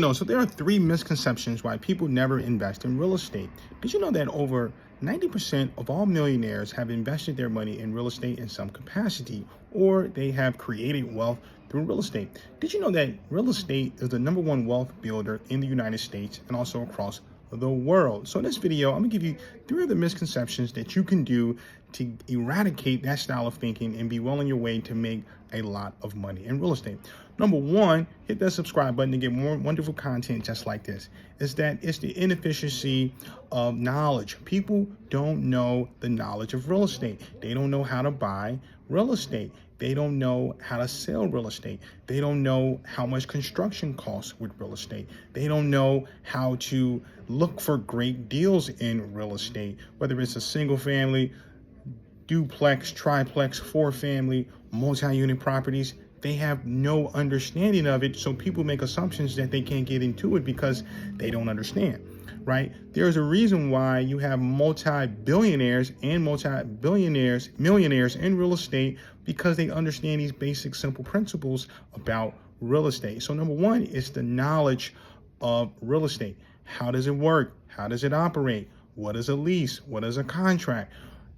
No, so there are three misconceptions why people never invest in real estate. Did you know that over 90% of all millionaires have invested their money in real estate in some capacity, or they have created wealth through real estate? Did you know that real estate is the number one wealth builder in the United States and also across the world? So in this video, I'm gonna give you three of the misconceptions that you can do to eradicate that style of thinking and be well on your way to make a lot of money in real estate. Number one, hit that subscribe button to get more wonderful content just like this. Is that it's the inefficiency of knowledge. People don't know the knowledge of real estate. They don't know how to buy real estate. They don't know how to sell real estate. They don't know how much construction costs with real estate. They don't know how to look for great deals in real estate, whether it's a single family, duplex, triplex, four family, multi-unit properties. They have no understanding of it. So people make assumptions that they can't get into it because they don't understand, right? There's a reason why you have multi-billionaires and multi-billionaires, millionaires in real estate, because they understand these basic, simple principles about real estate. So number one is the knowledge of real estate. How does it work? How does it operate? What is a lease? What is a contract?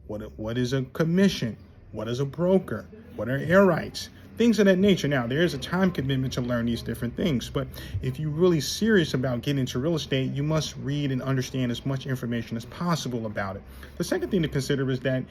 What is a commission? What is a broker? What are air rights? Things of that nature. Now, there is a time commitment to learn these different things, but if you're really serious about getting into real estate, you must read and understand as much information as possible about it. The second thing to consider is that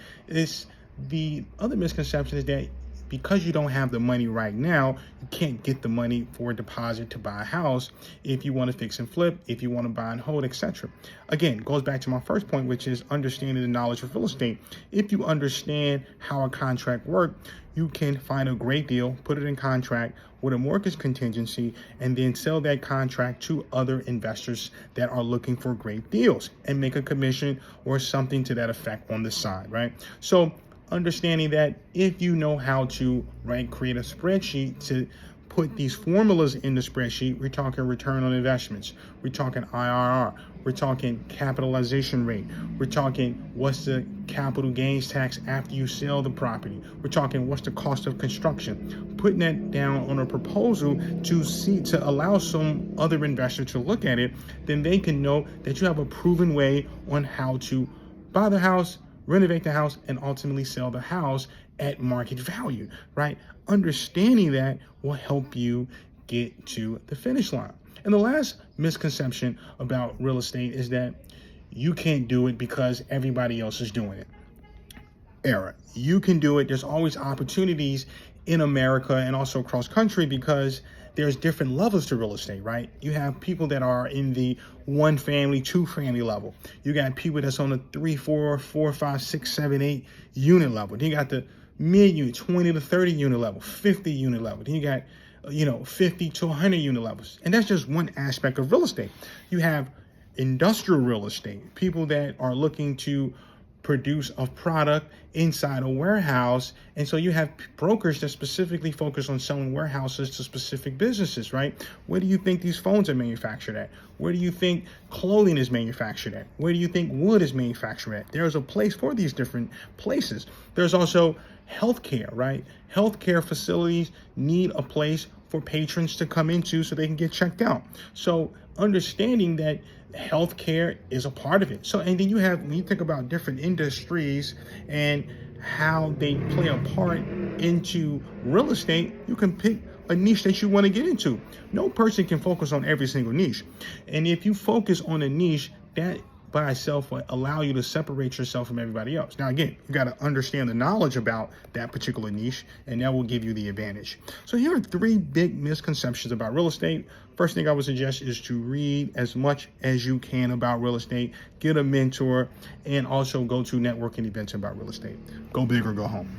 the other misconception is that because you don't have the money right now, you can't get the money for a deposit to buy a house if you want to fix and flip, if you want to buy and hold, etc. Again, goes back to my first point, which is understanding the knowledge of real estate. If you understand how a contract works, you can find a great deal, put it in contract with a mortgage contingency, and then sell that contract to other investors that are looking for great deals and make a commission or something to that effect on the side, right? So understanding that if you know how to create a spreadsheet to put these formulas in the spreadsheet, we're talking return on investments, we're talking IRR, we're talking capitalization rate, we're talking what's the capital gains tax after you sell the property, we're talking what's the cost of construction. Putting that down on a proposal to allow some other investor to look at it, then they can know that you have a proven way on how to buy the house, renovate the house, and ultimately sell the house at market value, right? Understanding that will help you get to the finish line. And the last misconception about real estate is that you can't do it because everybody else is doing it. Error. You can do it. There's always opportunities in America and also across country because there's different levels to real estate, right? You have people that are in the one family, two family level. You got people that's on the 3, 4, 5, 6, 7, 8 unit level. Then you got the mid unit, 20 to 30 unit level, 50 unit level. Then you got, 50 to 100 unit levels. And that's just one aspect of real estate. You have industrial real estate, people that are looking to produce a product inside a warehouse. And so you have brokers that specifically focus on selling warehouses to specific businesses, right? Where do you think these phones are manufactured at? Where do you think clothing is manufactured at? Where do you think wood is manufactured at? There's a place for these different places. There's also healthcare, right? Healthcare facilities need a place for patrons to come into so they can get checked out. So understanding that healthcare is a part of it. So, and then you have, when you think about different industries and how they play a part into real estate, you can pick a niche that you want to get into. No person can focus on every single niche. And if you focus on a niche, that by itself will allow you to separate yourself from everybody else. Now, again, you got to understand the knowledge about that particular niche, and that will give you the advantage. So here are three big misconceptions about real estate. First thing I would suggest is to read as much as you can about real estate, get a mentor, and also go to networking events about real estate. Go big or go home.